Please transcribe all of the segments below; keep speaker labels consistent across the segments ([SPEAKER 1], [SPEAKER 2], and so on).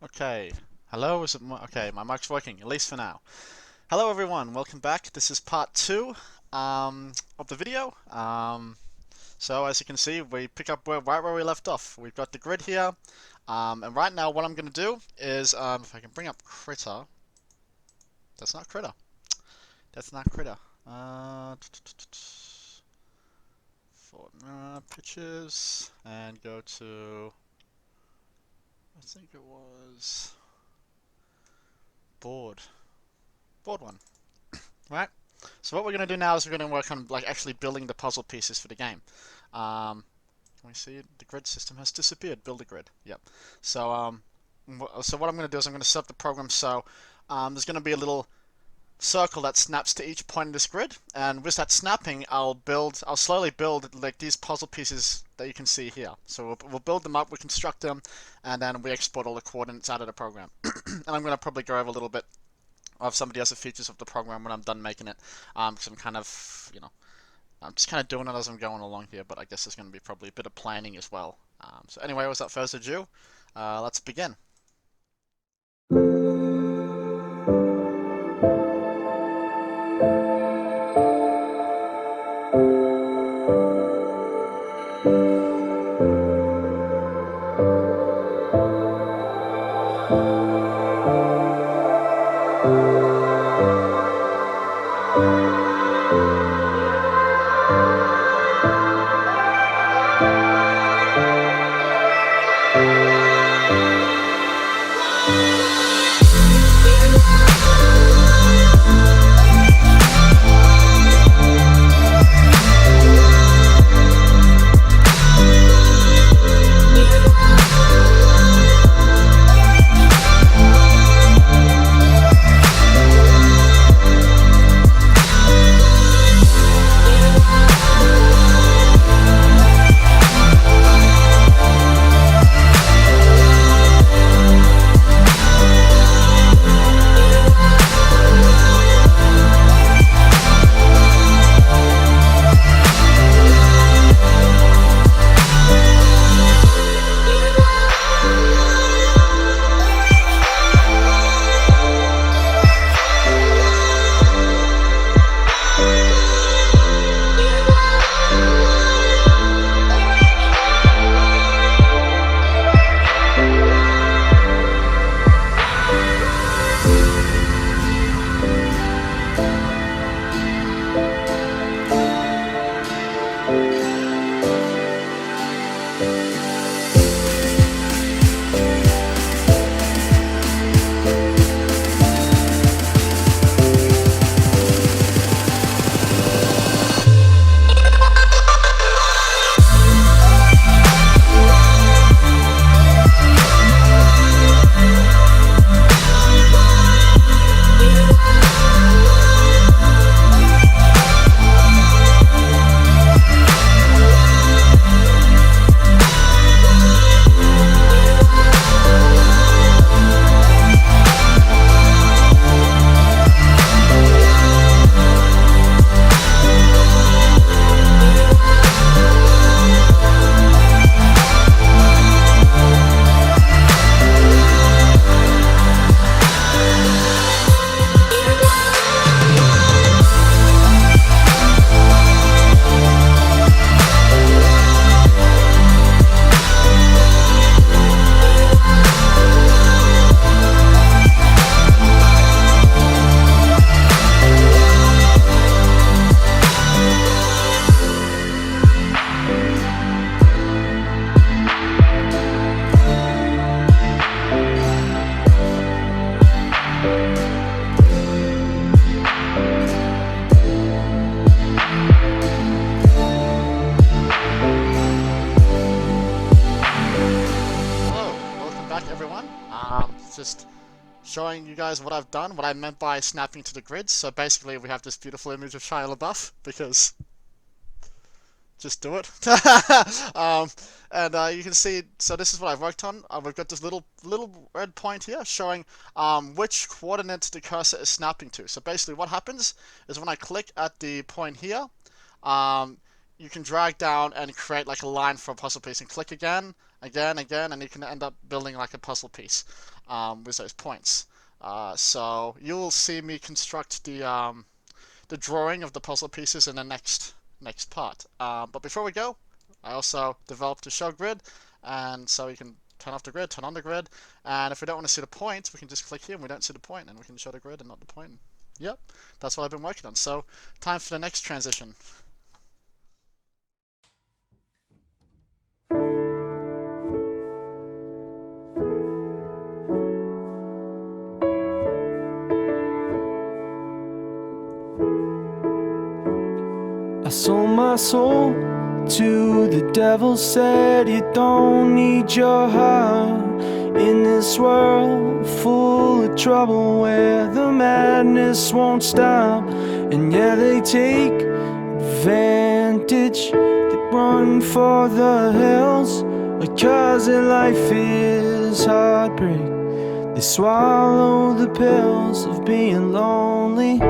[SPEAKER 1] Okay. Hello, is it okay, my mic's working, at least for now. Hello everyone, welcome back. This is part 2 of the video. So as you can see, we pick up right where we left off. We've got the grid here. And right now what I'm going to do is, if I can bring up Critter. That's not Critter. That's not Critter. For pictures, and go to, I think it was board one, right? So what we're going to do now is we're going to work on actually building the puzzle pieces for the game. Can we see it? The grid system has disappeared. Build a grid. Yep. So so what I'm going to do is I'm going to set up the program so there's going to be a little circle that snaps to each point of this grid, and with that snapping, I'll slowly build like these puzzle pieces that you can see here. So we'll build them up, we construct them, and then we export all the coordinates out of the program. And I'm going to probably go over a little bit of some of the other features of the program when I'm done making it, because I'm kind of, I'm just kind of doing it as I'm going along here, but I guess there's going to be probably a bit of planning as well. So anyway, without further ado, let's begin. Just showing you guys what I've done, what I meant by snapping to the grid. So basically we have this beautiful image of Shia LaBeouf, because just do it. And you can see, so this is what I've worked on. We've got this little red point here showing which coordinate the cursor is snapping to. So basically what happens is when I click at the point here, you can drag down and create like a line for a puzzle piece, and click again again, again, and you can end up building like a puzzle piece with those points. So you'll see me construct the drawing of the puzzle pieces in the next part. But before we go, I also developed a show grid, and so you can turn off the grid, turn on the grid, and if we don't want to see the point, we can just click here and we don't see the point, and we can show the grid and not the point. Yep, that's what I've been working on. So time for the next transition.
[SPEAKER 2] I sold my soul to the devil, said you don't need your heart in this world full of trouble where the madness won't stop. And yeah, they take advantage, they run for the hills because their life is heartbreak. They swallow the pills of being lonely.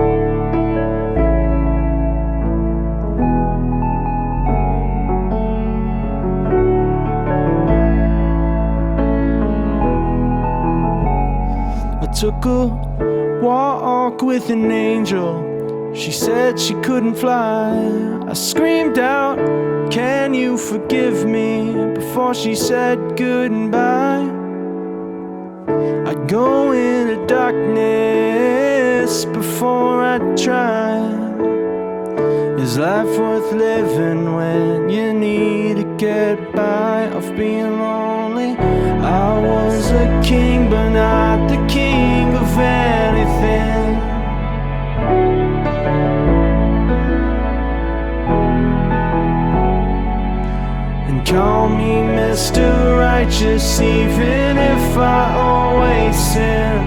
[SPEAKER 2] I took a walk with an angel. She said she couldn't fly. I screamed out, "Can you forgive me?" before she said goodbye. I'd go into darkness before I'd try. Is life worth living when you need to get by off being lonely? I was a king, but not the king of anything. And call me Mr. Righteous, even if I always sin.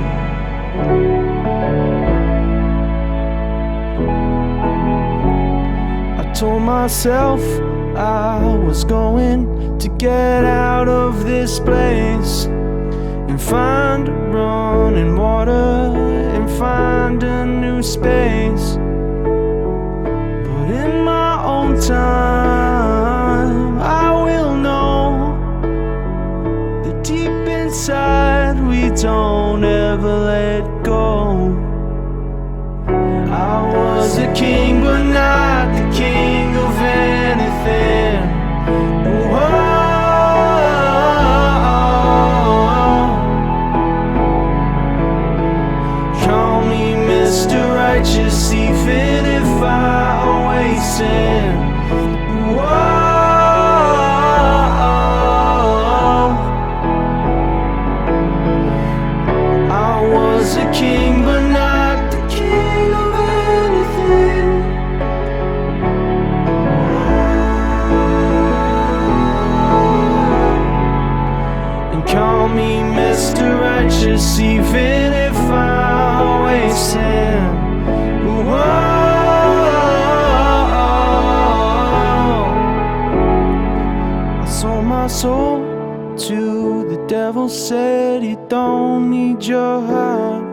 [SPEAKER 2] I told myself I was going to get out of this place and find running water and find a new space. But in my own time, I will know that deep inside we don't ever let go. I was a king, but not the king of anything. Whoa. Call me Mr. Righteous, even if I always sin. Whoa. I was a king, but not the king of anything. And call me Mr. Righteous, even if I always sin. Whoa. I sold my soul to the devil, said you don't need your heart.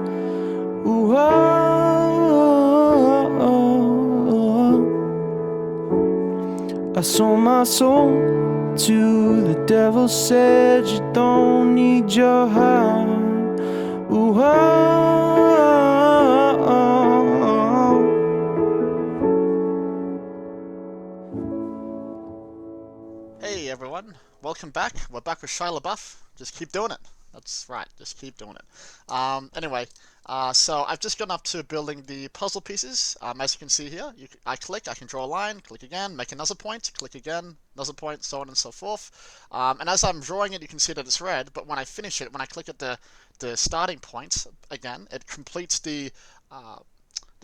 [SPEAKER 2] I sold my soul to the devil, said you don't need your heart.
[SPEAKER 1] Hey everyone, welcome back. We're back with Shia LaBeouf. Just keep doing it. That's right, just keep doing it. Anyway, so I've just gotten up to building the puzzle pieces. As you can see here, I click, I can draw a line, click again, make another point, click again, another point, so on and so forth. And as I'm drawing it, you can see that it's red, but when I finish it, when I click at the starting point, again, it completes the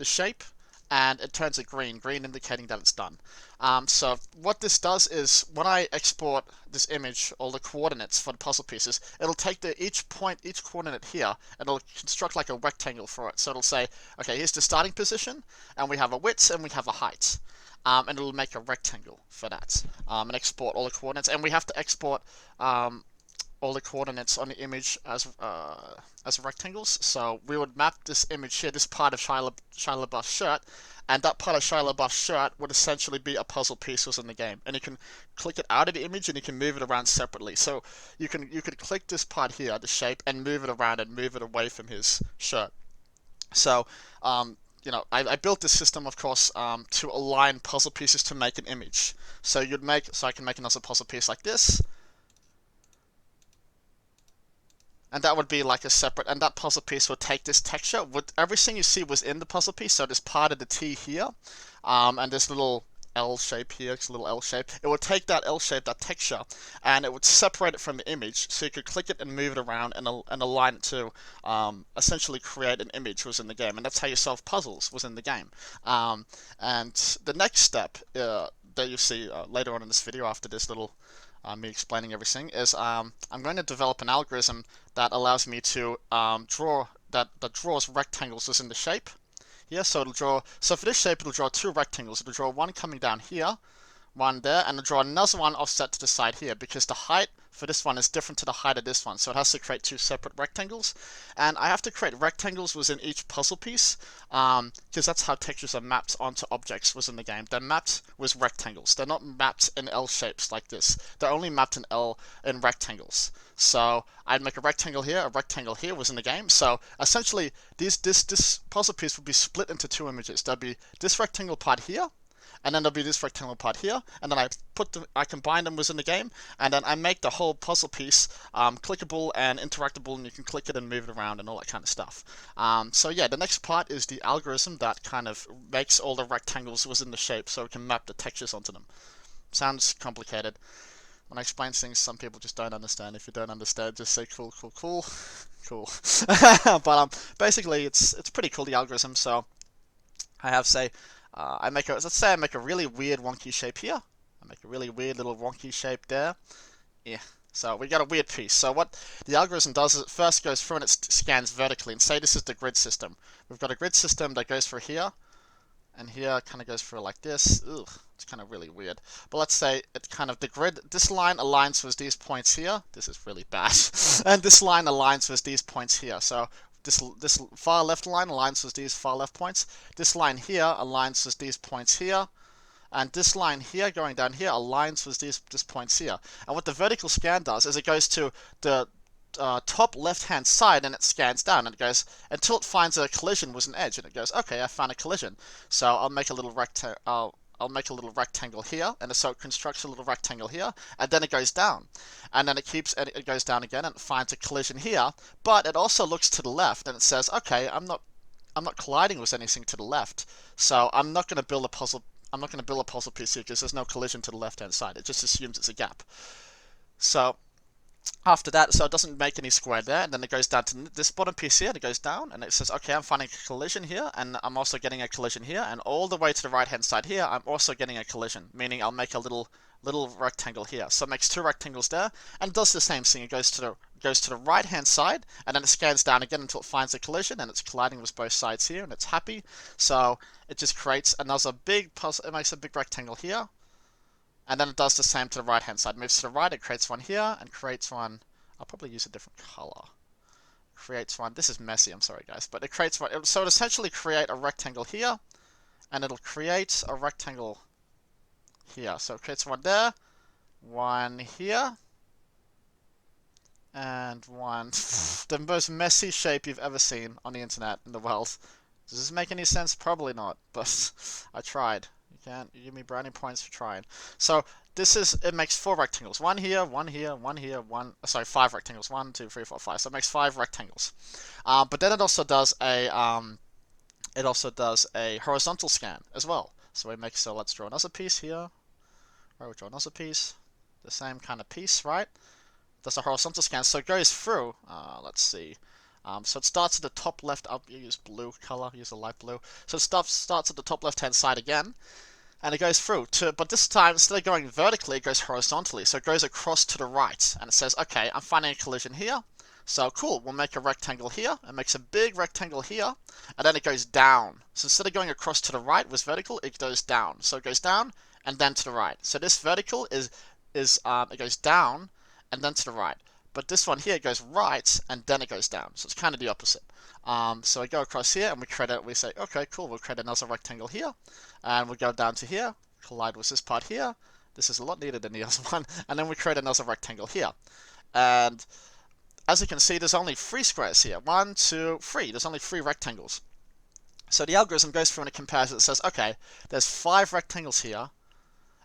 [SPEAKER 1] shape, and it turns it green indicating that it's done. So what this does is when I export this image, all the coordinates for the puzzle pieces, it'll take each coordinate here, and it'll construct like a rectangle for it. So it'll say, okay, here's the starting position, and we have a width and we have a height. And it'll make a rectangle for that, and export all the coordinates. And we have to export all the coordinates on the image as rectangles. So we would map this image here, this part of Shia LaBeouf's shirt, and that part of Shia LaBeouf's shirt would essentially be a puzzle piece within the game. And you can click it out of the image and you can move it around separately. So you could click this part here, the shape, and move it around and move it away from his shirt. So I built this system, of course, to align puzzle pieces to make an image. So I can make another puzzle piece like this. And that would be like a separate, and that puzzle piece would take this texture. Everything you see was in the puzzle piece, so this part of the T here, and this little L shape here, it's a little L shape. It would take that L shape, that texture, and it would separate it from the image, so you could click it and move it around and align it to essentially create an image within the game. And that's how you solve puzzles within the game. And the next step that you see later on in this video, after this little me explaining everything, is I'm going to develop an algorithm that allows me to that draws rectangles within the shape here. So for this shape it'll draw two rectangles. It'll draw one coming down here, one there, and it'll draw another one offset to the side here, because the height for this one is different to the height of this one, so it has to create two separate rectangles. And I have to create rectangles within each puzzle piece, because that's how textures are mapped onto objects within the game. They're mapped with rectangles. They're not mapped in L shapes like this. They're only mapped in rectangles. So I'd make a rectangle here within the game. So essentially, this puzzle piece would be split into two images. There'll be this rectangle part here, and then there'll be this rectangle part here, and then I combine them within the game, and then I make the whole puzzle piece clickable and interactable, and you can click it and move it around and all that kind of stuff. So yeah, the next part is the algorithm that kind of makes all the rectangles within the shape, so we can map the textures onto them. Sounds complicated. When I explain things, some people just don't understand. If you don't understand, just say cool, cool, cool, cool. But basically, it's pretty cool, the algorithm. So I have, say, let's say I make a really weird wonky shape here. I make a really weird little wonky shape there. Yeah. So we got a weird piece. So what the algorithm does is it first goes through and it scans vertically. And say this is the grid system. We've got a grid system that goes through here, and here kind of goes through like this. Ugh, it's kind of really weird. But let's say it kind of, the grid, this line aligns with these points here. This is really bad. And this line aligns with these points here. So this far left line aligns with these far left points. This line here aligns with these points here. And this line here going down here aligns with these points here. And what the vertical scan does is it goes to the top left hand side and it scans down, and it goes until it finds a collision with an edge, and it goes, okay, I found a collision, so I'll make a little I'll make a little rectangle here, and so it constructs a little rectangle here, and then it goes down, and then it goes down again, and it finds a collision here, but it also looks to the left and it says, okay, I'm not colliding with anything to the left, so I'm not going to build a puzzle piece here because there's no collision to the left hand side. It just assumes it's a gap. So after that, so it doesn't make any square there, and then it goes down to this bottom piece here, and it goes down, and it says, okay, I'm finding a collision here, and I'm also getting a collision here, and all the way to the right hand side here, I'm also getting a collision, meaning I'll make a little rectangle here. So it makes two rectangles there, and it does the same thing. It goes to the right hand side, and then it scans down again until it finds a collision, and it's colliding with both sides here, and it's happy. So it just creates another big puzzle. It makes a big rectangle here. And then it does the same to the right hand side. It moves to the right, it creates one here, and creates one. I'll probably use a different color. Creates one. This is messy, I'm sorry guys. But it creates one. So it'll essentially create a rectangle here, and it'll create a rectangle here. So it creates one there, one here, and one. The most messy shape you've ever seen on the internet in the world. Does this make any sense? Probably not, but I tried. You give me brownie points for trying. So it makes four rectangles. One here, one here, one here, sorry, five rectangles. 1, 2, 3, 4, 5. So it makes 5 rectangles. But then it also does a horizontal scan as well. So let's draw another piece here. Right, we'll draw another piece. The same kind of piece, right? Does a horizontal scan. So it goes through, let's see. So it starts at the top left. I'll use blue color, use a light blue. So it starts at the top left hand side again. And it goes through, but this time, instead of going vertically, it goes horizontally. So it goes across to the right, and it says, okay, I'm finding a collision here. So cool, we'll make a rectangle here. It makes a big rectangle here, and then it goes down. So instead of going across to the right with vertical, it goes down. So it goes down, and then to the right. So this vertical it goes down, and then to the right. but this one here goes right and then it goes down. So it's kind of the opposite. So I go across here and we say, okay, cool, we'll create another rectangle here, and we'll go down to here, collide with this part here. This is a lot neater than the other one, and then we create another rectangle here. And as you can see, there's only 3 squares here. 1, 2, 3. There's only 3 rectangles. So the algorithm goes through and it compares it. It says, okay, there's 5 rectangles here,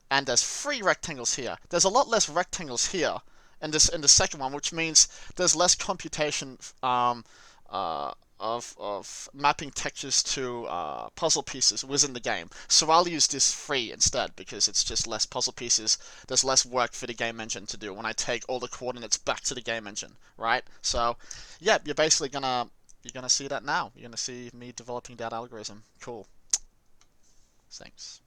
[SPEAKER 1] and there's 3 rectangles here. There's a lot less rectangles here in the second one, which means there's less computation of mapping textures to puzzle pieces within the game. So I'll use this 3 instead because it's just less puzzle pieces. There's less work for the game engine to do when I take all the coordinates back to the game engine, right? So yeah, you're basically gonna see that now. You're gonna see me developing that algorithm. Cool. Thanks.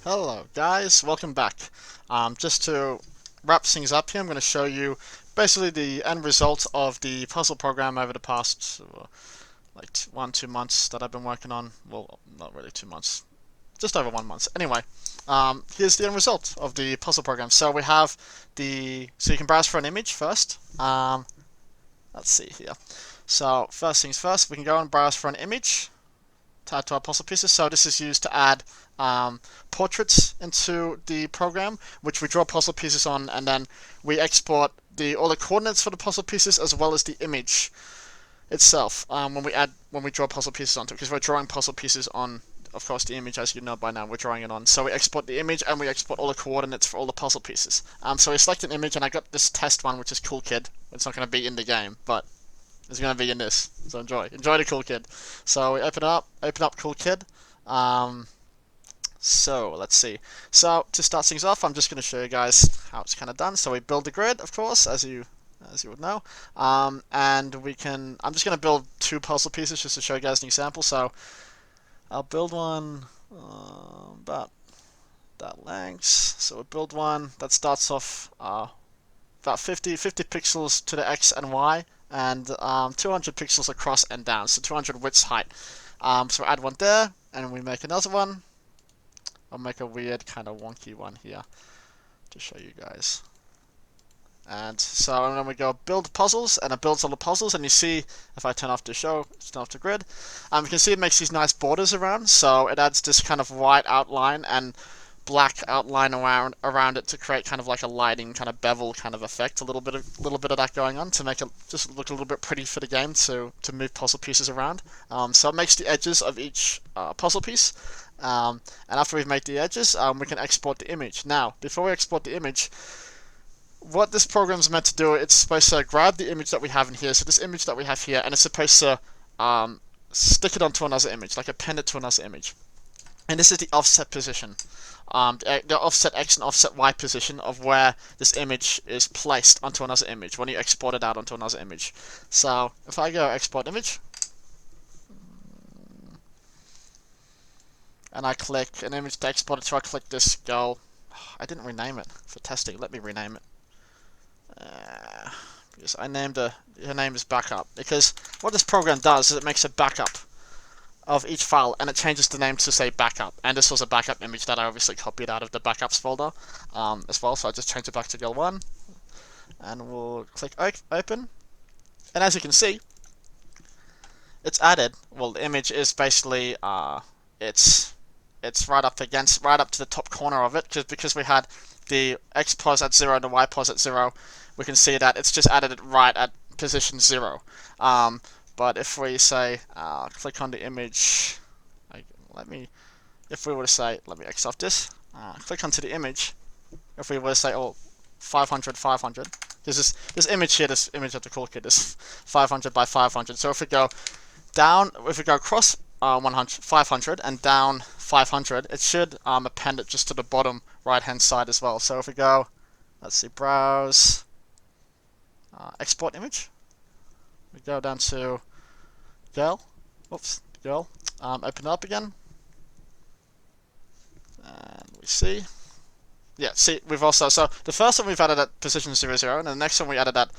[SPEAKER 1] Hello guys, welcome back. Just to wrap things up here, I'm going to show you basically the end result of the puzzle program over the past like 1-2 months that I've been working on. Well, not really 2 months, just over 1 month. Anyway, here's the end result of the puzzle program. So we have so you can browse for an image first. Let's see here. So first things first, we can go and browse for an image to add to our puzzle pieces. So this is used to add portraits into the program, which we draw puzzle pieces on, and then we export all the coordinates for the puzzle pieces as well as the image itself when we draw puzzle pieces onto it, because we're drawing puzzle pieces on, of course, the image, as you know by now, we're drawing it on. So we export the image and we export all the coordinates for all the puzzle pieces. So we select an image, and I got this test one, which is Cool Kid. It's not going to be in the game, but it's going to be in this. So enjoy the Cool Kid. So we open up Cool Kid. So let's see. So to start things off, I'm just going to show you guys how it's kind of done. So we build the grid, of course, as you would know, and I'm just going to build 2 puzzle pieces just to show you guys an example. So I'll build one about that length. So we'll build one that starts off about 50 pixels to the X and Y, and 200 pixels across and down, so 200 width height. So we'll add one there, and we make another one. I'll make a weird kind of wonky one here to show you guys. And then we go build puzzles, and it builds all the puzzles, and you see, if I turn off the grid, you can see it makes these nice borders around, so it adds this kind of white outline and black outline around it to create kind of like a lighting kind of bevel kind of effect, a little bit of that going on to make it just look a little bit pretty for the game to move puzzle pieces around. So it makes the edges of each puzzle piece. And after we've made the edges, we can export the image. Now, before we export the image, what this program is meant to do, it's supposed to grab the image that we have in here, so this image that we have here, and it's supposed to stick it onto another image, like append it to another image. And this is the offset position, the offset X and offset Y position of where this image is placed onto another image when you export it out onto another image. So if I go export image, and I click an image to export it to, I click this go. I didn't rename it for testing. Let me rename it. Because I named her name is backup. Because what this program does is it makes a backup of each file, and it changes the name to say backup. And this was a backup image that I obviously copied out of the backups folder as well. So I just changed it back to girl 1, and we'll click open. And as you can see, it's added. Well, the image is basically it's right up to the top corner of it, because we had the X pos at 0 and the Y pos at 0. We can see that it's just added it right at position 0. But if we say click on the image, if we were to say, let me X off this, click onto the image. If we were to say 500 500, this image here, this image of the Cool Kid is 500 by 500. So if we go down, if we go across 500 and down 500, it should append it just to the bottom right hand side as well. So if we go, let's see, browse, export image, we go down to girl, open it up again, and we see, yeah, see, we've also, so the first one we've added at position 0 0, and the next one we added at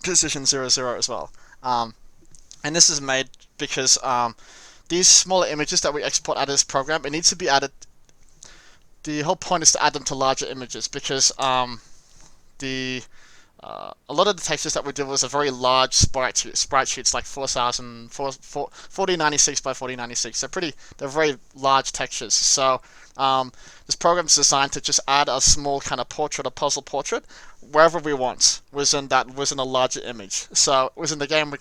[SPEAKER 1] position 0 0 as well. And this is made because these smaller images that we export out of this program, it needs to be added. The whole point is to add them to larger images, because a lot of the textures that we did was a very large sprite sheets, like 4096 by 4096. They're very large textures. So this program is designed to just add a small kind of portrait, a puzzle portrait, wherever we want within a larger image. So within the game we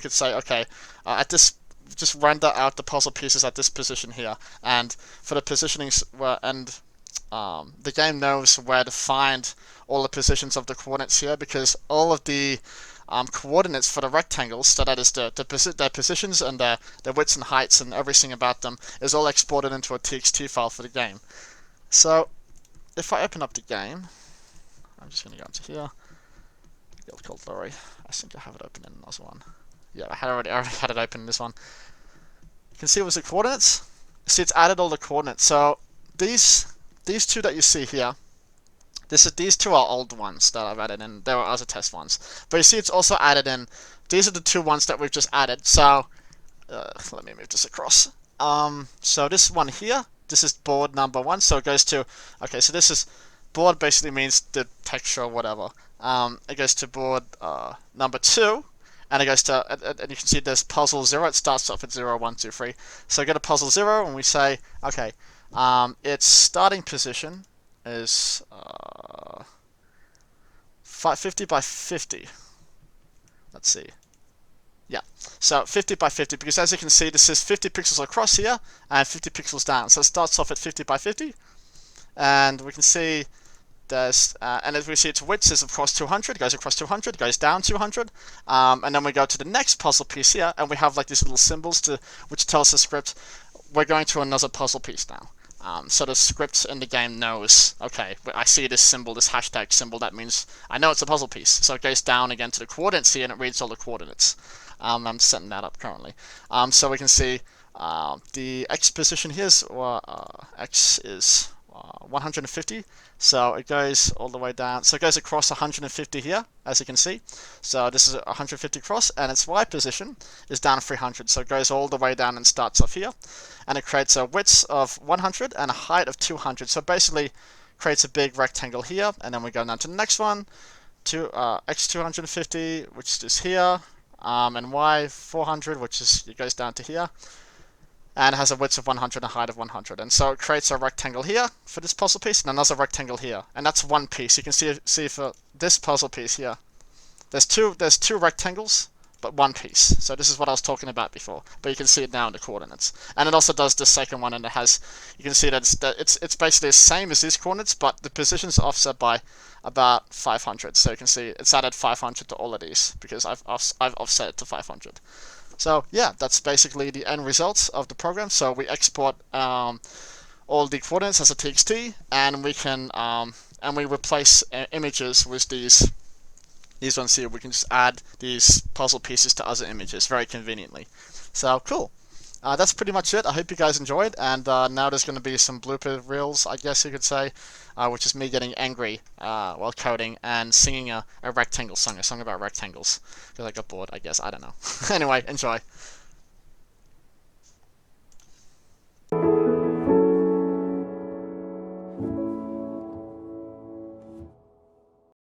[SPEAKER 1] could say, okay, at this, just render out the puzzle pieces at this position here, and for the positionings the game knows where to find all the positions of the coordinates here, because all of the coordinates for the rectangles, so that is their positions and their widths and heights and everything about them, is all exported into a TXT file for the game. So if I open up the game, I'm just going to go into here, guild called Lorry. I think I have it open in another one. Yeah, I already had it open in this one. You can see it was the coordinates. See, it's added all the coordinates. So these two that you see here, these two are old ones that I've added in. There were other test ones, but you see it's also added in. These are the 2 ones that we've just added. So let me move this across. So this one here, this is board number 1. So it goes to, okay, so this is board, basically means the texture or whatever. It goes to board number 2. And it goes to, and you can see there's puzzle 0. It starts off at 0, 1, 2, 3. So go to puzzle 0, and we say, okay, its starting position is 50 by 50. Let's see. Yeah, so 50 by 50, because as you can see, this is 50 pixels across here and 50 pixels down. So it starts off at 50 by 50, and we can see there's, and as we see, its width is of course 200, goes across 200, goes down 200, and then we go to the next puzzle piece here, and we have like these little symbols which tells the script we're going to another puzzle piece now. So the script in the game knows, okay, I see this symbol, this hashtag symbol, that means I know it's a puzzle piece. So it goes down again to the coordinates here and it reads all the coordinates. I'm setting that up currently. So we can see the X position here is, X is 150. So it goes all the way down. So it goes across 150 here, as you can see. So this is 150 across, and its Y position is down 300. So it goes all the way down and starts off here. And it creates a width of 100 and a height of 200. So basically creates a big rectangle here, and then we go down to the next one, to X250, which is here, and Y 400, which is, it goes down to here, and has a width of 100 and a height of 100. And so it creates a rectangle here for this puzzle piece, and another rectangle here, and that's one piece. You can see for this puzzle piece here, there's two rectangles, but one piece. So this is what I was talking about before, but you can see it now in the coordinates. And it also does the second one, and it has, you can see that it's basically the same as these coordinates, but the position's offset by about 500. So you can see it's added 500 to all of these because I've offset it to 500. So yeah, that's basically the end results of the program. So we export all the coordinates as a TXT, and we can and we replace images with these ones here. We can just add these puzzle pieces to other images very conveniently. So cool. That's pretty much it. I hope you guys enjoyed, and now there's going to be some blooper reels, I guess you could say, which is me getting angry while coding and singing a rectangle song, a song about rectangles, because I got bored, I guess. I don't know. Anyway, enjoy.